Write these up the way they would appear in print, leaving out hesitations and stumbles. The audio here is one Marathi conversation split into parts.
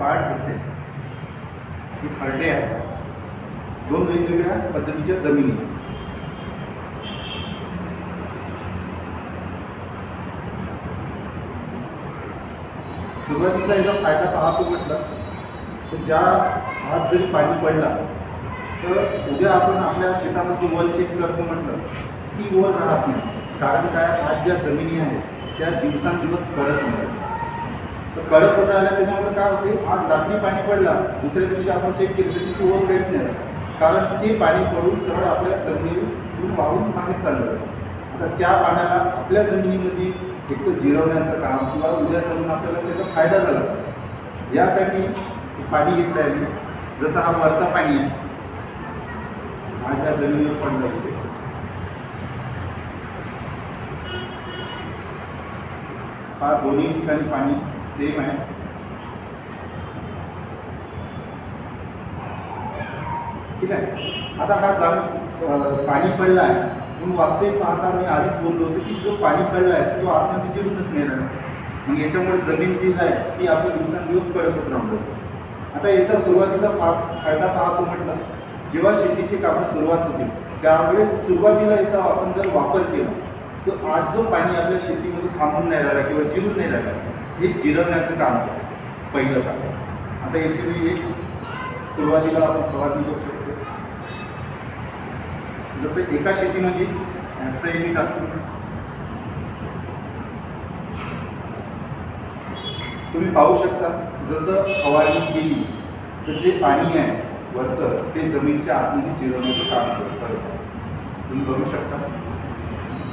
पाठ घेतले हे खरडे आहेत, दोन वेगवेगळ्या पद्धतीच्या जमिनी. सुरुवातीचा याचा फायदा पाहतो म्हटलं तर ज्या आज जरी पाणी पडला तर उद्या आपण आपल्या शेतामध्ये वल चेक करतो म्हटलं ती वल राहत नाही. कारण काय, आज ज्या जमिनी आहेत त्या दिवसांदिवस कडक होणार. तर कडक होत राहिल्या त्याच्यामुळे काय होते, आज रात्री पाणी पडला दुसऱ्या दिवशी आपण चेक केलं तर तिची ओढ काहीच नाही, कारण ते पाणी पडून सरळ आपल्या जमिनीतून वाहून बाहेर चाललं. आता त्या पाण्याला आपल्या जमिनीमध्ये एक तर जिरवण्याचं काम किंवा उद्या चालून आपल्याला त्याचा फायदा झाला. यासाठी पाणी घेतलं आहे मी. जसं हा वरचा पाणी आहे, आज ह्या जमिनीवर पडलं होते, हा दोन्ही ठिकाणी पाणी सेम आहे. ठीक आहे. आता हा पाणी पडला आहे म्हणून वास्तविक पाहता मी आधीच बोललो होतो की जो पाणी पडला आहे तो आतमध्ये चिरूनच नाही राहणार. मग याच्यामुळे जमीन जी आहे ती आपली दिवसांदिवस कडकच राहणार. आता याचा सुरुवातीचा फायदा पाहतो म्हटलं, जेव्हा शेतीची कामं सुरुवात होते त्यावेळेस सुरुवातीला याचा आपण जर वापर केला तर आज जो पाणी आपल्या शेतीमध्ये थांबून नाही राहिला किंवा जिरून नाही राहिला, हे जिरवण्याचं काम पहिलं काम. आता याची मी एक सुरुवातीला आपण फवारणी करू शकतो. जसं एका शेतीमध्ये ॲप्साईडी टाकून तुम्ही पाहू शकता, जसं फवारणी केली तर जे पाणी आहे वरचं ते जमिनीच्या आतमध्ये जिरवण्याचं काम करत. तुम्ही बघू शकता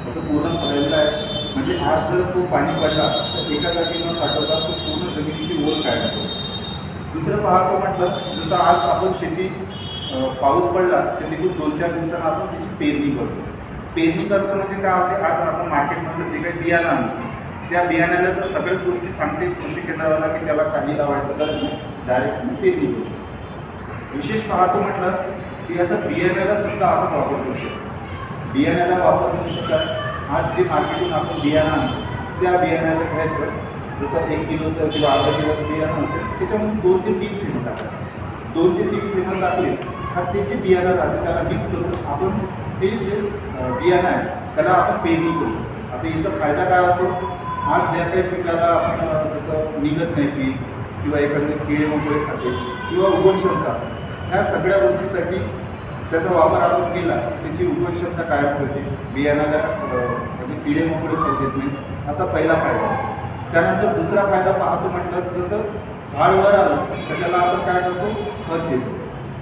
असं पूर्ण फळलेलं आहे. म्हणजे आज जर तो पाणी पडला तर एका जागी न साठवता तो पूर्ण जमिनीची ओल काढतो. दुसरं पाहतो म्हटलं, जसं आज आपण शेती पाऊस पडला तर तिथून 2-4 दिवसांना आपण त्याची पेरणी करतो. पेरणी करतो म्हणजे काय होते, आज आपण मार्केटमधलं जे काही बियाणं आणतो त्या बियाण्याला तर सगळ्याच गोष्टी सांगते कृषी केंद्राला की त्याला काही लावायचं गरज नाही, डायरेक्ट पेरणी करू शकतो. विशेष पाहतो म्हटलं की याचा बियाण्याला सुद्धा आपण वापर करू शकतो. बियाण्याला वापर म्हणजे कसं आहे, आज जे मार्केटून आपण बियाणं आणतो त्या बियाण्याला घ्यायचं, जसं 1 किलोचं किंवा अर्धा किलोचं बियाणं असेल त्याच्यामध्ये 2 ते 3 थेंब टाकायचं. 2 ते 3 थेंब टाकले हा ते जे बियाणं राहते त्याला मिक्स करून आपण ते जे बियाणं आहे त्याला आपण पेरणी करू शकतो. आता याचा फायदा काय होतो, आज ज्या काही पिकाला आपण जसं निघत नाही पीक किंवा एखादे किडे मोकळे खाते किंवा उगवण क्षमता, ह्या सगळ्या गोष्टीसाठी त्याचा वापर आपण केला त्याची उगवण क्षमता कायम ठेवते, बियाणाला म्हणजे किडे मोकळे खाऊ देत नाही, असा पहिला फायदा. त्यानंतर दुसरा फायदा पाहतो म्हटलं, जसं झाड वर आलं तर त्याला आपण काय करतो, खत देतो.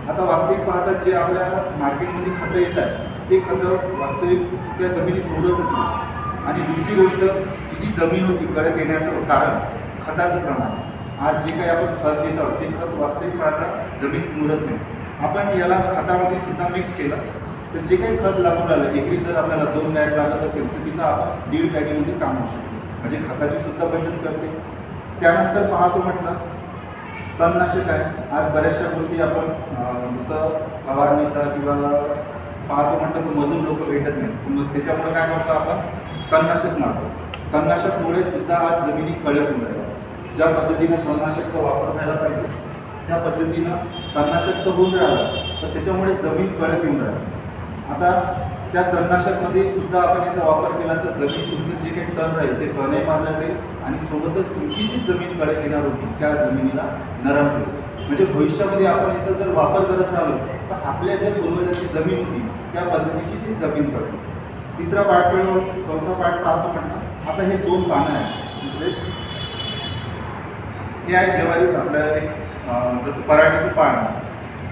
आता वास्तविक पाहता जे आपल्या मार्केटमध्ये खतं येतात ते खतं वास्तविक त्या जमिनीत मुरतच नाही. आणि दुसरी गोष्ट, ही जी जमीन होती कडक येण्याचं कारण खताचं प्रमाण. आज जे काही आपण खत देतो ते खत वास्तविक पाहता जमीन मुरत नाही. आपण याला खतामध्ये सुद्धा मिक्स केलं तर जे काही खत लागून राहिलं, एकरी जर आपल्याला 2 बॅग लागत असेल तर तिथं आपण 1.5 बॅगेमध्ये काम होऊ शकतो, म्हणजे खताची सुद्धा बचत करते. त्यानंतर पाहतो म्हटलं तणनाशक आहे. आज बऱ्याचशा गोष्टी आपण जसं फवारणीचा किंवा पाहतो म्हटलं तर मजूर लोक भेटत नाही, मग त्याच्यामुळे काय करतो आपण तणनाशक मारतो. तणनाशकमुळे सुद्धा आज जमिनी कडक होऊन राहिल्या. ज्या पद्धतीनं तणनाशकचा वापर व्हायला पाहिजे त्या पद्धतीनं तणनाशक तर होऊन राहिलं तर त्याच्यामुळे जमीन कडक येऊन राहिली. आता त्या तणनाशकमध्ये सुद्धा आपण याचा वापर केला तर जमीन तुमचं जे काही तण राहील ते तणही मारलं जाईल आणि सोबतच तुमची जी जमीन कडक येणार होती त्या जमिनीला नरम होईल. म्हणजे भविष्यामध्ये आपण याचा जर वापर करत राहिलो तर आपल्या ज्या पूर्वजाची जमीन होती त्या पद्धतीची ती जमीन करतो. तिसरा पार्ट, चौथा पार्ट पाहतो म्हटलं. आता हे 2 पानं आहेत, हे आहे ज्वारी आपल्या जसं पराठीचं पान.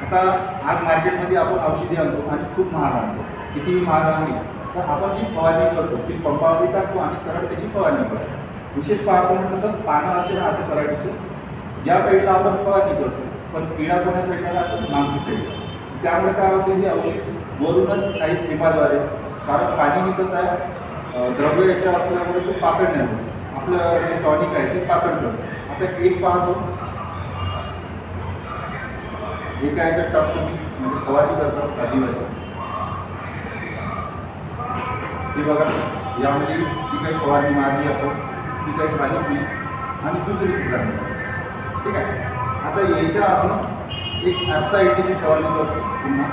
आता आज मार्केटमध्ये आपण औषधी आणतो आणि खूप महाग आणतो. कितीही महाग आणली तर आपण जी फवारणी करतो ती पंपामध्ये टाकतो आणि सरळ त्याची फवारणी करतो. विशेष पाहतो म्हटलं तर पानं असे राहते पराठीचे, या साईडला आपण फवारणी करतो पण किडा कोण्या साईडला राहतो, मागची साईडला. त्यामुळे काय होतं, हे औषध वरूनच काही थेंबाद्वारे, कारण पाणी हे कसं आहे द्रव्य याच्या असल्यामुळे तो पातळ नाही होत, आपलं जे टॉनिक आहे ते पातळ करतो. आता एक पाहतो एका याच्यात टाकून म्हणजे फवारणी करतात साधीवर. हे बघा, यामध्ये जी काही फवारणी मारली आपण ती काही झालीच नाही आणि दुसरी सुद्धा नाही. ठीक आहे. आता याच्या आपण एक ॲप्साइटीची फवारणी करतो पुन्हा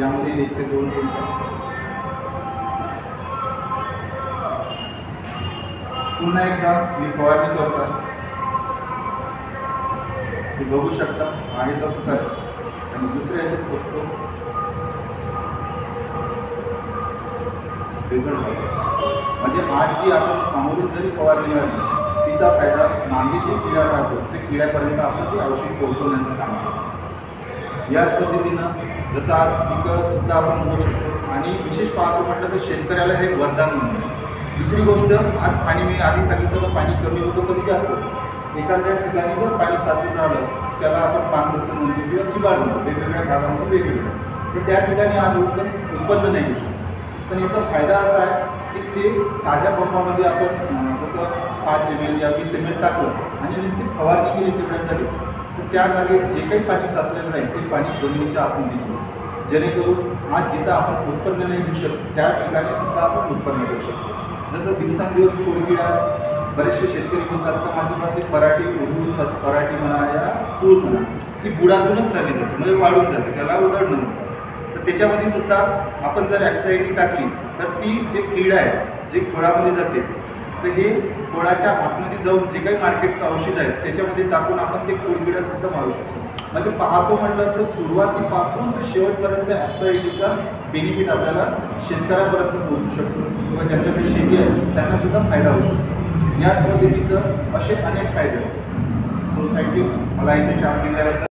यामध्ये 1 ते 2 मिनिटं पुन्हा एकदा मी फवारणी करतो आहे. हे बघू शकता आहे तसंच आहे. आणि दुसऱ्या याच्यात बघतो रिझल्ट म्हणजे आज जी आपण सामोरून जरी फवारणी मिळाली तिचा फायदा मागे जे किडा राहतो ते किड्यापर्यंत आपण ते औषध पोहोचवण्याचं काम करतो. याच पद्धतीनं जसं आज पिकं सुद्धा आपण बघू शकतो आणि विशेष पाहतो म्हटलं तर शेतकऱ्याला हे वरदान म्हणतो. दुसरी गोष्ट आज पाणी मी आधी सांगितलं पाणी कमी होतं कधी जास्त एखाद्या ठिकाणी जर पाणी साचून राहिलं त्याला आपण पानबसन म्हणतो किंवा चिबाड म्हणतो वेगवेगळ्या भागामध्ये वेगवेगळं तर त्या ठिकाणी आज उत्पन्न नाही होऊ शकत. पण याचा फायदा असा आहे की ते साध्या पंपामध्ये आपण जसं 5 ml या 20 ml टाकलं आणि नुसती फवारणी केली तेवढ्यासाठी तर त्या जागी जे काही पाणी साचलेलं राहील ते पाणी जमिनीच्या आतमध्ये घेऊ जेणेकरून आज जिथं आपण उत्पन्न नाही घेऊ शकतो त्या ठिकाणी सुद्धा आपण उत्पन्न घेऊ शकतो. जसं दिवसांदिवस कोळकिडा बरेचसे शेतकरी म्हणतात का माझी मते पराठी उडून पराठी म्हणा या तूर म्हणा ती बुडातूनच चालली जाते म्हणजे वाढून जाते त्याला उधळणं म्हणतात. तर त्याच्यामध्ये सुद्धा आपण जर ॲक्साइटी टाकली तर ती जे कीड आहे जे खोडामध्ये जाते तर हे खोडाच्या आतमध्ये जाऊन जे काही मार्केटचं औषध आहे त्याच्यामध्ये टाकून आपण ते कोळकिडासुद्धा मारू शकतो. म्हणजे पाहतो म्हटलं तर सुरुवातीपासून तर शेवटपर्यंत ॲक्साइटीचा बेनिफिट आपल्याला शेतकऱ्यापर्यंत पोहोचू शकतो किंवा ज्यांच्याकडे शेती आहे त्यांना सुद्धा फायदा होऊ शकतो. याच पद्धतीचं असे अनेक फायदे आहेत. सो थँक्यू मला इथे 4 दिल्याबद्दल.